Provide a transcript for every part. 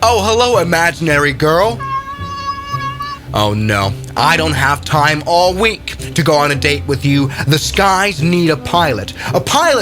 Oh, hello, imaginary girl. Oh no, I don't have time all week to go on a date with you. The skies need a pilot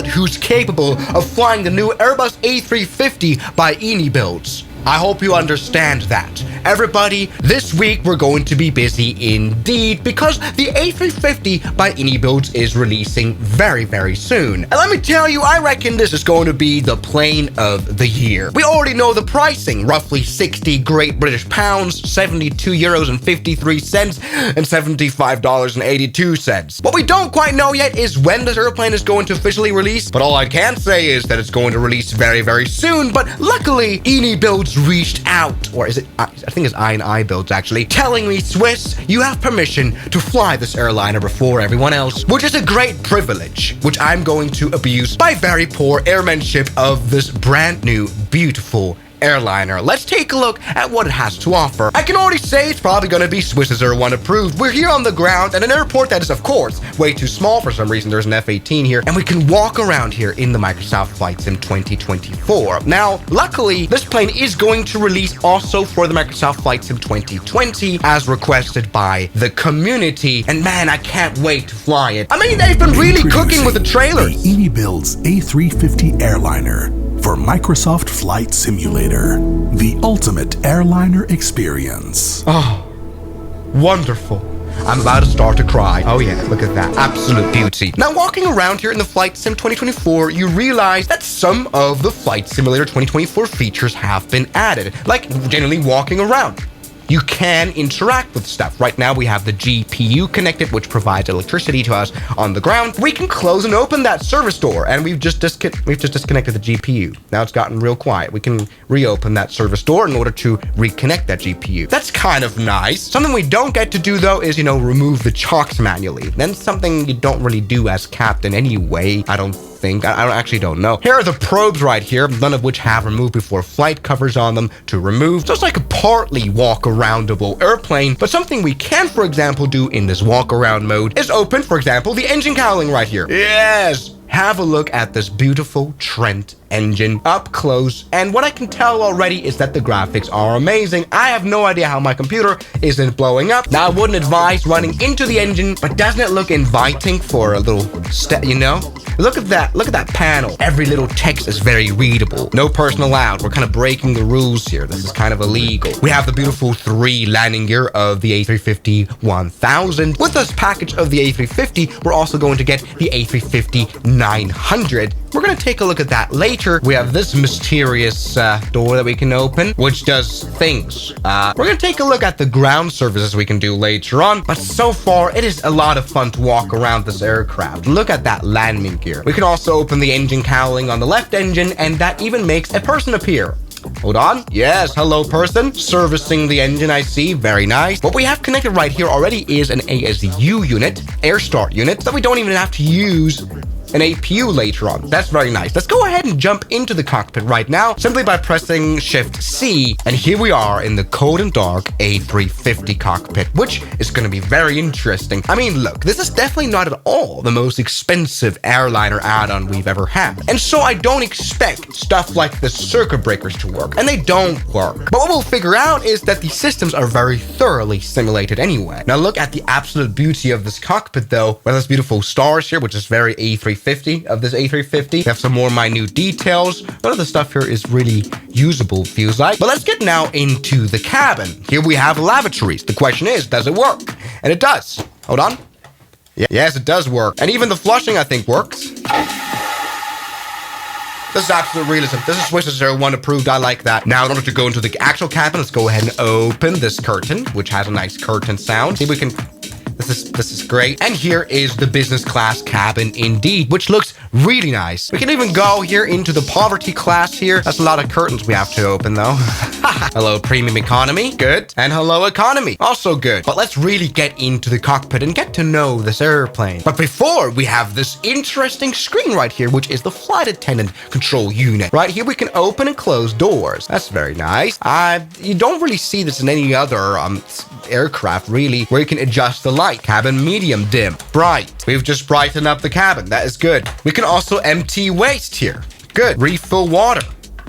who's capable of flying the new Airbus A350 by Inibuilds. I hope you understand that. Everybody, this week we're going to be busy indeed because the A350 by Inibuilds is releasing very, very soon. And let me tell you, I reckon this is going to be the plane of the year. We already know the pricing, roughly 60 Great British pounds, 72 euros and 53 cents, and $75.82. What we don't quite know yet is when this airplane is going to officially release, but all I can say is that it's going to release very, very soon. But luckily, Inibuilds reached out, or is it, I think it's Inibuilds actually, telling me, Swiss, you have permission to fly this airliner before everyone else, which is a great privilege, which I'm going to abuse by very poor airmanship of this brand new, beautiful airliner. Let's take a look at what it has to offer. I can already say it's probably going to be Swiss Air 1 approved. We're here on the ground at an airport that is, of course, way too small. For some reason, there's an F-18 here, and we can walk around here in the Microsoft Flight Sim 2024. Now, luckily, this plane is going to release also for the Microsoft Flight Sim 2020 as requested by the community, and man, I can't wait to fly it. I mean, they've been really cooking with the trailers. The Inibuilds A350 airliner for Microsoft Flight Simulator, the ultimate airliner experience. Oh, wonderful. I'm about to start to cry. Oh yeah, look at that. Absolute beauty. Now, walking around here in the Flight Sim 2024, you realize that some of the Flight Simulator 2024 features have been added, like generally walking around. You can interact with stuff. Right now, we have the GPU connected, which provides electricity to us on the ground. We can close and open that service door, and we've just disconnected the GPU. Now it's gotten real quiet. We can reopen that service door in order to reconnect that GPU. That's kind of nice. Something we don't get to do, though, is, remove the chocks manually. That's something you don't really do as captain anyway, I don't think. I actually don't know. Here are the probes right here, none of which have removed before flight covers on them to remove. So it's like a partly walk-aroundable airplane, but something we can, for example, do in this walk-around mode is open, for example, the engine cowling right here. Yes! Have a look at this beautiful Trent engine up close, and what I can tell already is that the graphics are amazing. I have no idea how my computer isn't blowing up. Now, I wouldn't advise running into the engine, but doesn't it look inviting for a little step, Look at that panel. Every little text is very readable. No person allowed. We're kind of breaking the rules here. This is kind of illegal. We have the beautiful 3 landing gear of the A350-1000. With this package of the A350, we're also going to get the A350-900. We're going to take a look at that later. We have this mysterious door that we can open, which does things. We're going to take a look at the ground services we can do later on, but so far, it is a lot of fun to walk around this aircraft. Look at that landing gear. We can also open the engine cowling on the left engine, and that even makes a person appear. Hold on. Yes, hello person. Servicing the engine, I see. Very nice. What we have connected right here already is an ASU unit, air start unit, so we don't even have to use an APU later on. That's very nice. Let's go ahead and jump into the cockpit right now, simply by pressing Shift-C. And here we are in the cold and dark A350 cockpit, which is going to be very interesting. I mean, look, this is definitely not at all the most expensive airliner add-on we've ever had. And so I don't expect stuff like the circuit breakers to work, and they don't work. But what we'll figure out is that the systems are very thoroughly simulated anyway. Now look at the absolute beauty of this cockpit though. We have this beautiful stars here, which is very A350 of this A350. We have some more minute details. None of the stuff here is really usable, feels like. But let's get now into the cabin. Here we have lavatories. The question is, does it work? And it does. Hold on. Yes, it does work. And even the flushing, I think, works. This is absolute realism. This is Swiss Air 1 approved. I like that. Now, in order to go into the actual cabin, let's go ahead and open this curtain, which has a nice curtain sound. See, we can... This is great. And here is the business class cabin indeed, which looks really nice. We can even go here into the poverty class here. That's a lot of curtains we have to open though. Hello, premium economy. Good. And hello, economy. Also good. But let's really get into the cockpit and get to know this airplane. But before, we have this interesting screen right here, which is the flight attendant control unit. Right here, we can open and close doors. That's very nice. You don't really see this in any other aircraft, really, where you can adjust the light. Cabin medium, dim, bright. We've just brightened up the cabin. That is good. We can also empty waste here. Good. Refill water.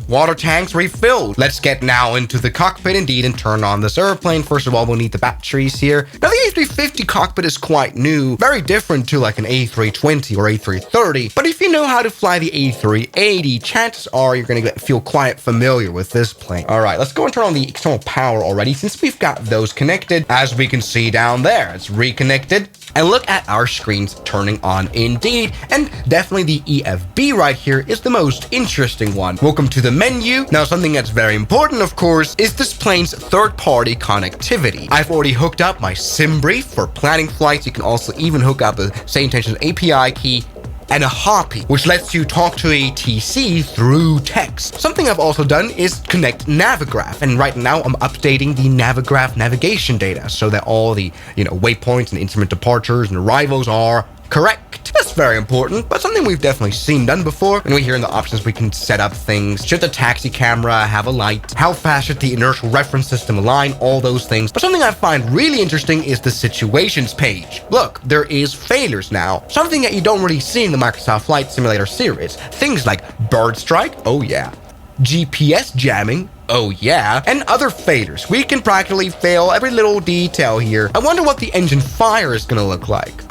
water tanks refilled. Let's get now into the cockpit indeed and turn on this airplane. First of all, we'll need the batteries here. Now, the A350 cockpit is quite new, very different to like an A320 or A330. But if you know how to fly the A380, chances are you're going to feel quite familiar with this plane. All right, let's go and turn on the external power already, since we've got those connected. As we can see down there, it's reconnected. And look at our screens turning on indeed. And definitely the EFB right here is the most interesting one. Welcome to the menu. Now, something that's very important, of course, is this plane's third-party connectivity. I've already hooked up my SimBrief for planning flights. You can also even hook up a SaneIntentions API key and a Hoppy, which lets you talk to a TC through text. Something I've also done is connect Navigraph, and right now I'm updating the Navigraph navigation data so that all the, waypoints and instrument departures and arrivals are correct. That's very important, but something we've definitely seen done before. And here in the options, we can set up things. Should the taxi camera have a light? How fast should the inertial reference system align? All those things. But something I find really interesting is the situations page. Look, there is failures now. Something that you don't really see in the Microsoft Flight Simulator series. Things like bird strike, oh yeah. GPS jamming, oh yeah, and other failures. We can practically fail every little detail here. I wonder what the engine fire is gonna look like.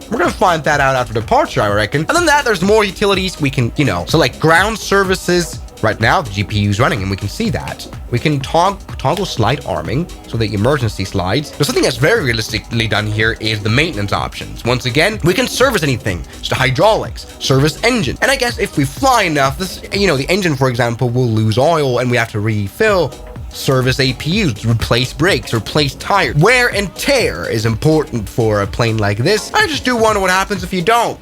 We're gonna find that out after departure, I reckon. Other than that, there's more utilities. We can, select ground services. Right now, the GPU is running, and we can see that. We can toggle slide arming, so the emergency slides. Now, something that's very realistically done here is the maintenance options. Once again, we can service anything. So hydraulics, service engine. And I guess if we fly enough, this, the engine, for example, will lose oil, and we have to refill. Service APUs, replace brakes, replace tires. Wear and tear is important for a plane like this. I just do wonder what happens if you don't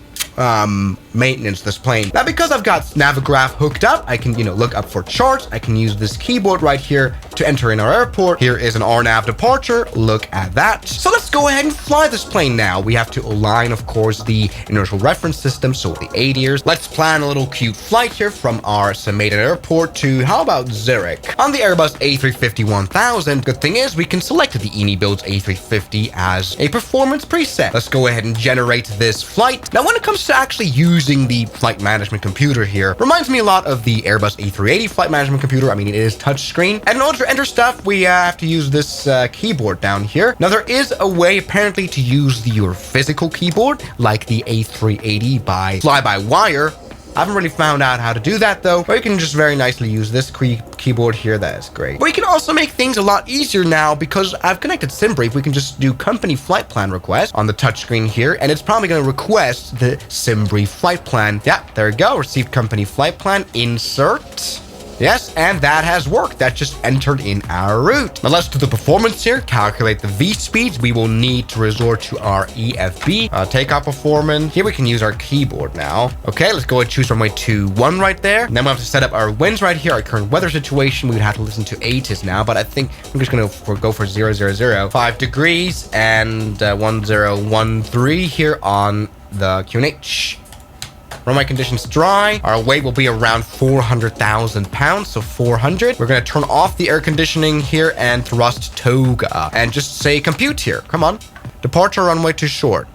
maintenance this plane. Now, because I've got Navigraph hooked up, I can, look up for charts. I can use this keyboard right here to enter in our airport. Here is an RNAV departure. Look at that. So let's go ahead and fly this plane now. We have to align, of course, the inertial reference system, so the ADIRs. Let's plan a little cute flight here from our summated airport to, how about Zurich? On the Airbus A350-1000, good thing is we can select the Inibuilds A350 as a performance preset. Let's go ahead and generate this flight. Now, when it comes to actually using the flight management computer here, reminds me a lot of the Airbus A380 flight management computer. I mean, it is touchscreen. And in order to enter stuff, we have to use this keyboard down here. Now, there is a way apparently to use your physical keyboard, like the A380 by fly-by-wire. I haven't really found out how to do that though, but you can just very nicely use this keyboard here. That is great. But you can also make things a lot easier now because I've connected SimBrief. We can just do company flight plan request on the touchscreen here, and it's probably going to request the SimBrief flight plan. Yeah, there we go. Receive company flight plan, insert. Yes, and that has worked. That just entered in our route. Now let's do the performance here. Calculate the V speeds. We will need to resort to our EFB. Takeoff performance. Here we can use our keyboard now. Okay, let's go and choose runway 21 right there. And then we have to set up our winds right here. Our current weather situation. We would have to listen to ATIS now, but I think I'm just going to go for 000. 5 degrees and 1013 here on the QNH. Runway conditions dry. Our weight will be around 400,000 pounds, so 400. We're going to turn off the air conditioning here and thrust toga. And just say compute here. Come on. Departure runway too short.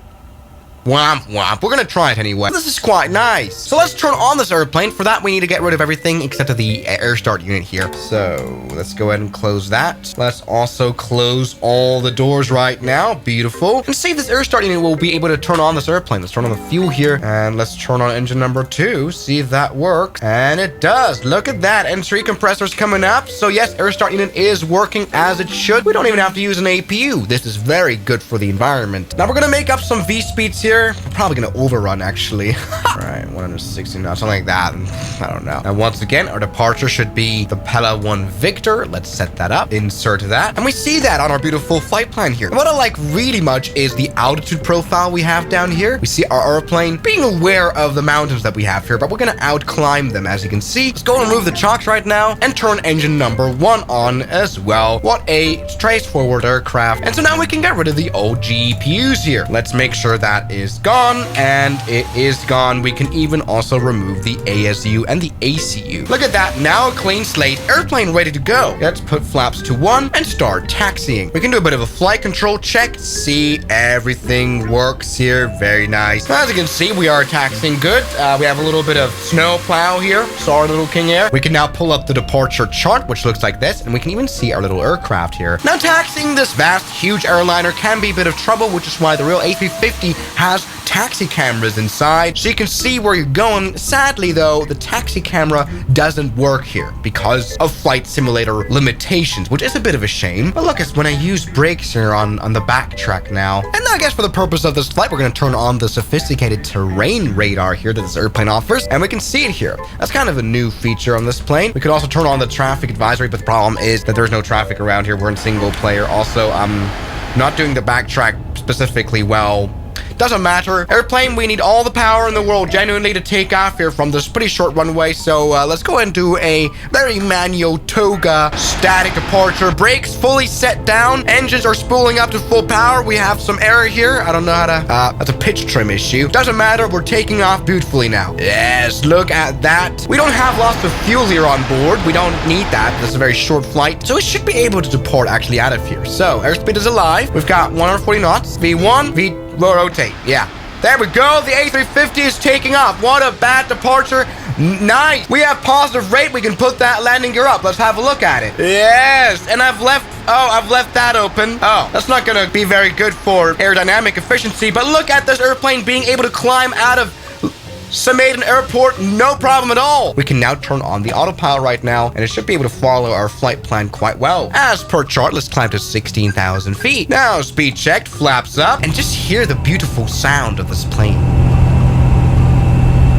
Womp womp. We're gonna try it anyway. This is quite nice. So let's turn on this airplane. For that, we need to get rid of everything except for the air start unit here. So let's go ahead and close that. Let's also close all the doors right now. Beautiful. And see if this air start unit will be able to turn on this airplane. Let's turn on the fuel here and let's turn on engine number 2. See if that works. And it does. Look at that. Entry compressor's coming up. So yes, air start unit is working as it should. We don't even have to use an APU. This is very good for the environment. Now we're gonna make up some V speeds here. We're probably gonna overrun actually. Right, 160 knots, something like that. I don't know. And once again, our departure should be the Pella 1 Victor. Let's set that up, insert that. And we see that on our beautiful flight plan here. And what I like really much is the altitude profile we have down here. We see our airplane being aware of the mountains that we have here, but we're gonna out climb them as you can see. Let's go and remove the chocks right now and turn engine number 1 on as well. What a straightforward aircraft. And so now we can get rid of the old GPUs here. Let's make sure that is gone, and it is gone. We can even also remove the ASU and the ACU. Look at that, now a clean slate, airplane ready to go. Let's put flaps to 1 and start taxiing. We can do a bit of a flight control check. See, everything works here. Very nice. As you can see, we are taxiing good. We have a little bit of snow plow here. Sorry, little King Air. We can now pull up the departure chart, which looks like this, and we can even see our little aircraft here. Now, taxiing this vast, huge airliner can be a bit of trouble, which is why the real A350 has taxi cameras inside, so you can see where you're going. Sadly, though, the taxi camera doesn't work here because of flight simulator limitations, which is a bit of a shame. But look, it's when I use brakes here on the backtrack now. And I guess for the purpose of this flight, we're going to turn on the sophisticated terrain radar here that this airplane offers, and we can see it here. That's kind of a new feature on this plane. We could also turn on the traffic advisory, but the problem is that there's no traffic around here. We're in single player. Also, I'm not doing the backtrack specifically well. Doesn't matter. Airplane, we need all the power in the world genuinely to take off here from this pretty short runway. So let's go ahead and do a very manual toga static departure. Brakes fully set down. Engines are spooling up to full power. We have some error here. I don't know how to... that's a pitch trim issue. Doesn't matter. We're taking off beautifully now. Yes, look at that. We don't have lots of fuel here on board. We don't need that. This is a very short flight. So we should be able to depart actually out of here. So airspeed is alive. We've got 140 knots. V1, We'll rotate. Yeah. There we go. The A350 is taking off. What a bad departure. Nice. We have positive rate. We can put that landing gear up. Let's have a look at it. Yes. And I've left that open. Oh, that's not going to be very good for aerodynamic efficiency. But look at this airplane being able to climb out of Sumadan Airport, no problem at all. We can now turn on the autopilot right now, and it should be able to follow our flight plan quite well. As per chart, let's climb to 16,000 feet. Now, speed checked, flaps up, and just hear the beautiful sound of this plane.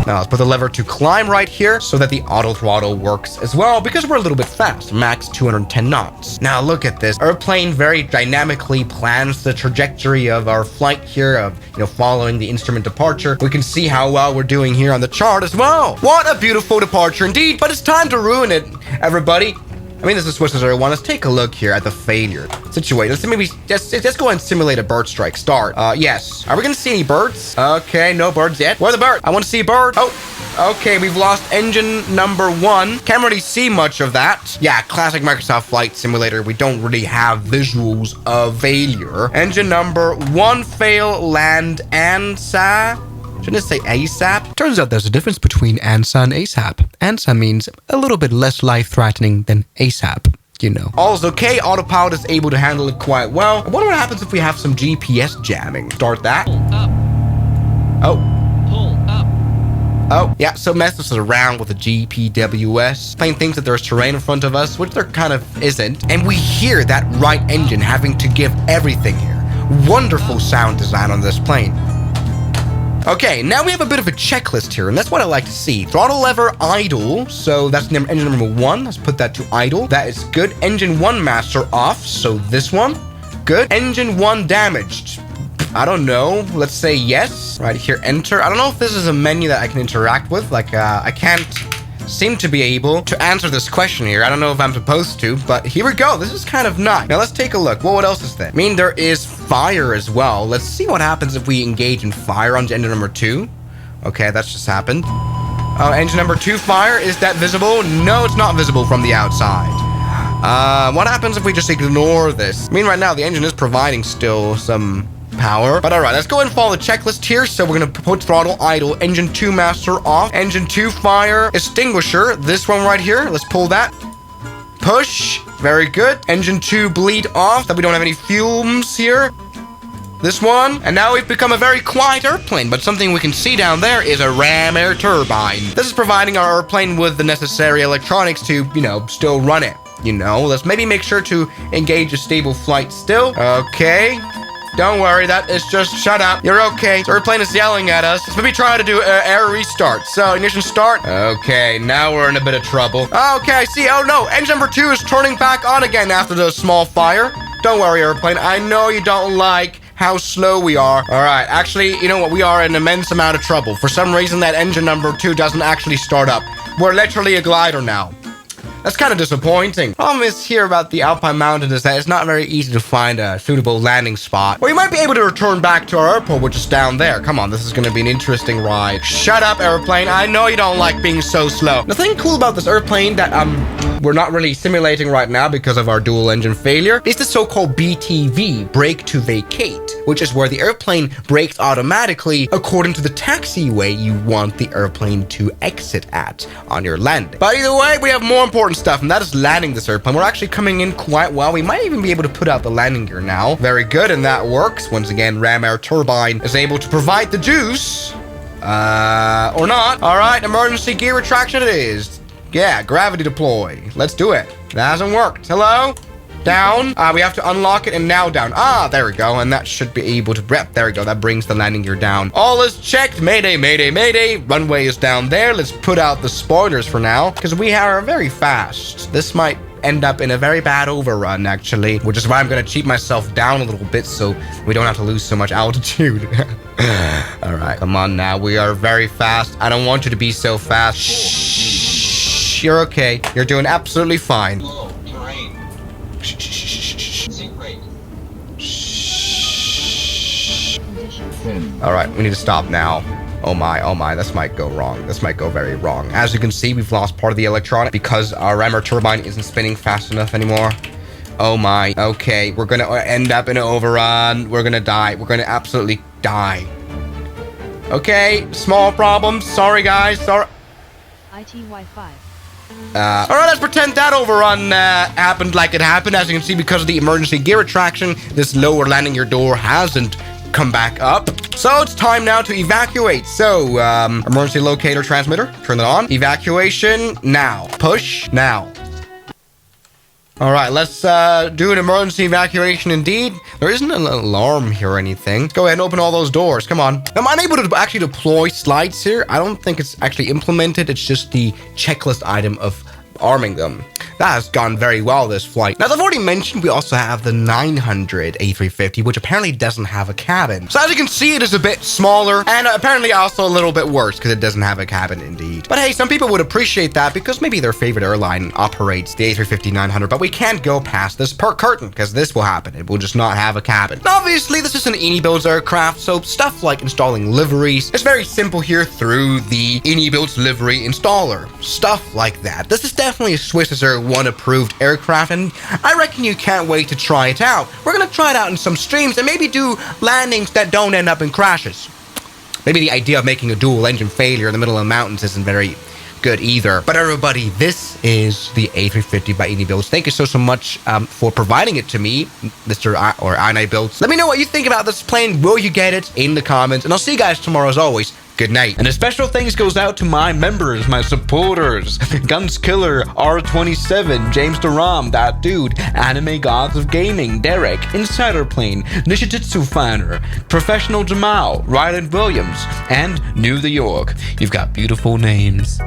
Now, let's put the lever to climb right here so that the auto throttle works as well, because we're a little bit fast, max 210 knots. Now, look at this. Airplane very dynamically plans the trajectory of our flight here of, following the instrument departure. We can see how well we're doing here on the chart as well. What a beautiful departure indeed, but it's time to ruin it, everybody. I mean, this is Swiss Air 1. Let's take a look here at the failure situation. Let's maybe just go ahead and simulate a bird strike. Start. Yes. Are we going to see any birds? Okay, no birds yet. Where are the birds? I want to see a bird. Oh, okay. We've lost engine number 1. Can't really see much of that. Yeah, classic Microsoft Flight Simulator. We don't really have visuals of failure. Engine number 1 fail, land, ANSA. Shouldn't it say ASAP? Turns out there's a difference between ANSA and ASAP. ANSA means a little bit less life-threatening than ASAP. All is okay. Autopilot is able to handle it quite well. I wonder what happens if we have some GPS jamming. Start that. Pull up. Oh. Pull up. Oh, yeah, so messes us around with the GPWS. Plane thinks that there's terrain in front of us, which there kind of isn't. And we hear that right engine having to give everything here. Wonderful sound design on this plane. Okay, now we have a bit of a checklist here, and that's what I like to see. Throttle lever idle, so that's engine number 1. Let's put that to idle. That is good. Engine 1 master off, so this one. Good. Engine 1 damaged. I don't know. Let's say yes. Right here, enter. I don't know if this is a menu that I can interact with. Like, I can't seem to be able to answer this question here. I don't know if I'm supposed to, but here we go. This is kind of nice. Now let's take a look. Well, what else is there? I mean, there is fire as well. Let's see what happens if we engage in fire on engine number 2. Okay, that's just happened. Oh, engine number 2 fire. Is that visible? No, it's not visible from the outside. What happens if we just ignore this? I mean, right now the engine is providing still some power. But all right, let's go ahead and follow the checklist here. So we're going to put throttle idle, engine 2 master off, engine 2 fire, extinguisher, this one right here. Let's pull that. Push. Very good. Engine 2 bleed off, that we don't have any fumes here. This one. And now we've become a very quiet airplane, but something we can see down there is a ram air turbine. This is providing our airplane with the necessary electronics to, still run it. Let's maybe make sure to engage a stable flight still. Okay. Don't worry, that is just... Shut up. You're okay. The airplane is yelling at us. Let's maybe try to do air restart. So, ignition start. Okay, now we're in a bit of trouble. Okay, I see. Oh, no. Engine number 2 is turning back on again after the small fire. Don't worry, airplane. I know you don't like how slow we are. All right. Actually, you know what? We are in an immense amount of trouble. For some reason, that engine number 2 doesn't actually start up. We're literally a glider now. That's kind of disappointing. Problem is here about the Alpine Mountain is that it's not very easy to find a suitable landing spot. Well, you might be able to return back to our airport, which is down there. Come on, this is going to be an interesting ride. Shut up, airplane. I know you don't like being so slow. The thing cool about this airplane that we're not really simulating right now because of our dual engine failure is the so-called BTV, brake to vacate, which is where the airplane brakes automatically according to the taxiway you want the airplane to exit at on your landing. But either way, we have more important stuff, and that is landing this airplane. We're actually coming in quite well. We might even be able to put out the landing gear now. Very good, and that works. Once again, ram air turbine is able to provide the juice. Or not. All right, emergency gear retraction it is. Yeah, gravity deploy. Let's do it. That hasn't worked. Hello? Down. We have to unlock it and now down. There we go. And that should be able to... Yep, there we go. That brings the landing gear down. All is checked. Mayday, mayday, mayday. Runway is down there. Let's put out the spoilers for now because we are very fast. This might end up in a very bad overrun, actually, which is why I'm going to cheat myself down a little bit so we don't have to lose so much altitude. All right, come on now. We are very fast. I don't want you to be so fast. Shh. You're okay. You're doing absolutely fine. Low terrain. Sink rate. All right, we need to stop now. Oh my, this might go wrong. This might go very wrong. As you can see, we've lost part of the electronic because our rammer turbine isn't spinning fast enough anymore. Oh my, okay, we're gonna end up in an overrun. We're gonna die. We're gonna absolutely die. Okay, small problems. Sorry, guys. Sorry. IT Wi-Fi. All right, let's pretend that overrun happened like it happened. As you can see, because of the emergency gear retraction, this lower landing gear door hasn't come back up. So it's time now to evacuate. So, emergency locator transmitter, turn it on. Evacuation now. Push now. All right, let's do an emergency evacuation indeed. There isn't an alarm here or anything. Let's go ahead and open all those doors. Come on. I'm unable to actually deploy slides here. I don't think it's actually implemented. It's just the checklist item of arming them. That has gone very well this flight. Now, as I've already mentioned, we also have the 900 A350, which apparently doesn't have a cabin. So as you can see, it is a bit smaller and apparently also a little bit worse because it doesn't have a cabin indeed. But hey, some people would appreciate that because maybe their favorite airline operates the A350-900, but we can't go past this curtain because this will happen. It will just not have a cabin. Now, obviously, this is an Inibuilds aircraft, so stuff like installing liveries is very simple here through the Inibuilds livery installer. Stuff like that. This is definitely a Swissair 1 approved aircraft, and I reckon you can't wait to try it out. We're gonna try it out in some streams and maybe do landings that don't end up in crashes. Maybe the idea of making a dual engine failure in the middle of the mountains isn't very good either. But everybody, this is the A350 by Inibuilds. Thank you so much for providing it to me, Mr. Inibuilds. Let me know what you think about this plane. Will you get it? In the comments. And I'll see you guys tomorrow as always. Good night. And a special thanks goes out to my members, my supporters, Guns Killer, R27, James Duram, That Dude, Anime Gods of Gaming, Derek, Insider Plane, Nishijitsu Finer, Professional Jamal, Ryland Williams, and New York. You've got beautiful names.